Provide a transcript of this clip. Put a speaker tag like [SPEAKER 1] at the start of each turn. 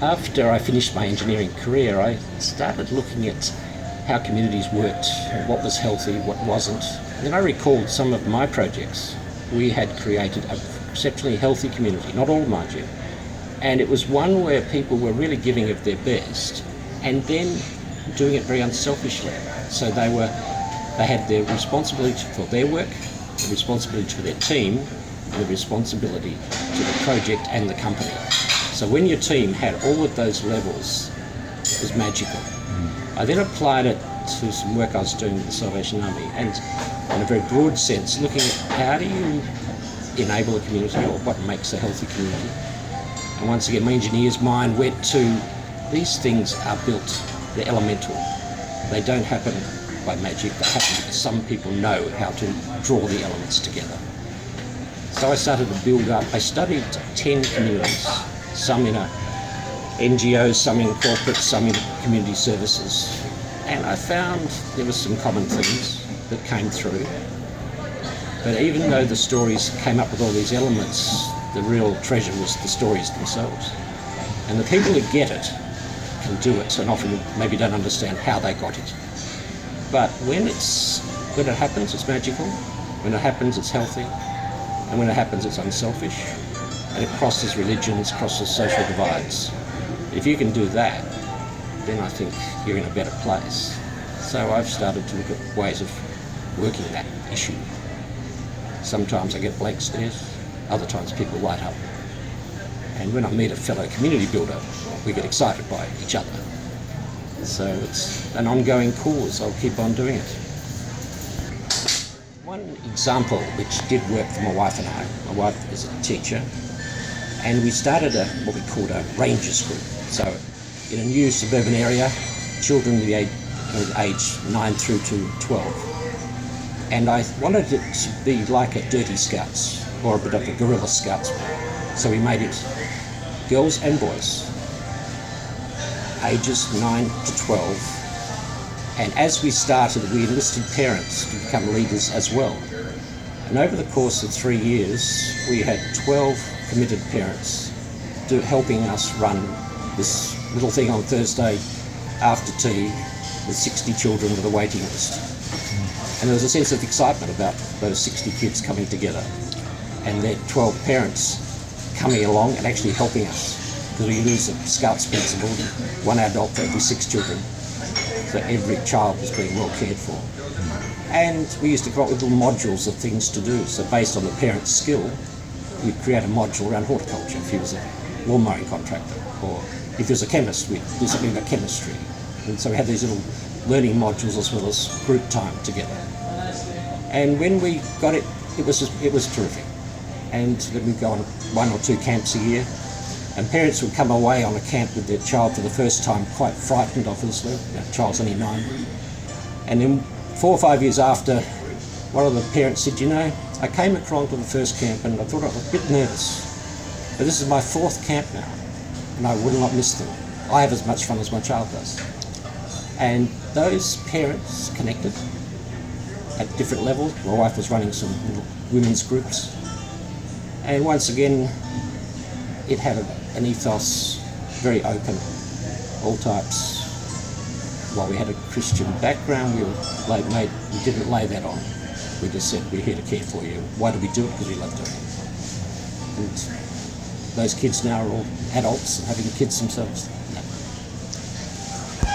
[SPEAKER 1] after I finished my engineering career, I started looking at how communities worked, what was healthy, what wasn't. And then I recalled some of my projects. We had created an exceptionally healthy community, not all, mind you. And it was one where people were really giving of their best and then doing it very unselfishly. So they had their responsibility for their work, the responsibility for their team, and the responsibility to the project and the company. So when your team had all of those levels, it was magical. I then applied it to some work I was doing with the Salvation Army, and in a very broad sense, looking at how do you enable a community, or what makes a healthy community. And once again, my engineer's mind went to, these things are built, they're elemental. They don't happen by magic, they happen because some people know how to draw the elements together. So I started to build up. I studied 10 communities, some in NGOs, some in corporate, some in community services. And I found there were some common themes that came through. But even though the stories came up with all these elements, the real treasure was the stories themselves. And the people who get it can do it, and often maybe don't understand how they got it. But when it happens, it's magical. When it happens, it's healthy. And when it happens, it's unselfish. And it crosses religions, crosses social divides. If you can do that, then I think you're in a better place. So I've started to look at ways of working that issue. Sometimes I get blank stares, other times people light up. And when I meet a fellow community builder, we get excited by each other. So it's an ongoing cause. I'll keep on doing it. One example which did work for my wife and I, my wife is a teacher, and we started what we called a Rangers group. So in a new suburban area, children the age 9 through to 12. And I wanted it to be like a Dirty Scouts, or a bit of a guerrilla scouts. So we made it girls and boys, ages 9 to 12. And as we started, we enlisted parents to become leaders as well. And over the course of 3 years, we had 12 committed parents helping us run this little thing on Thursday after tea with 60 children with a waiting list. And there was a sense of excitement about those 60 kids coming together and their 12 parents coming along and actually helping us, because we use the Scouts principle, one adult for every 6 children, so every child was being well cared for. And we used to come up with little modules of things to do. So based on the parent's skill, we'd create a module around horticulture if he was a lawn mowing contractor, or if he was a chemist, we'd do something about chemistry. And so we had these little learning modules as well as group time together. And when we got it, it was terrific. And then we'd go on 1 or 2 camps a year, and parents would come away on a camp with their child for the first time quite frightened, obviously. The child's only 9. And then 4 or 5 years after, one of the parents said, you know, I came along to the first camp and I thought I was a bit nervous, but this is my 4th camp now, and I will not miss them. I have as much fun as my child does. And those parents connected at different levels. My wife was running some little women's groups. And once again, it had an ethos, very open, all types. While we had a Christian background, we didn't lay that on. We just said, we're here to care for you. Why do we do it? Because we love doing it. And those kids now are all adults and having kids themselves.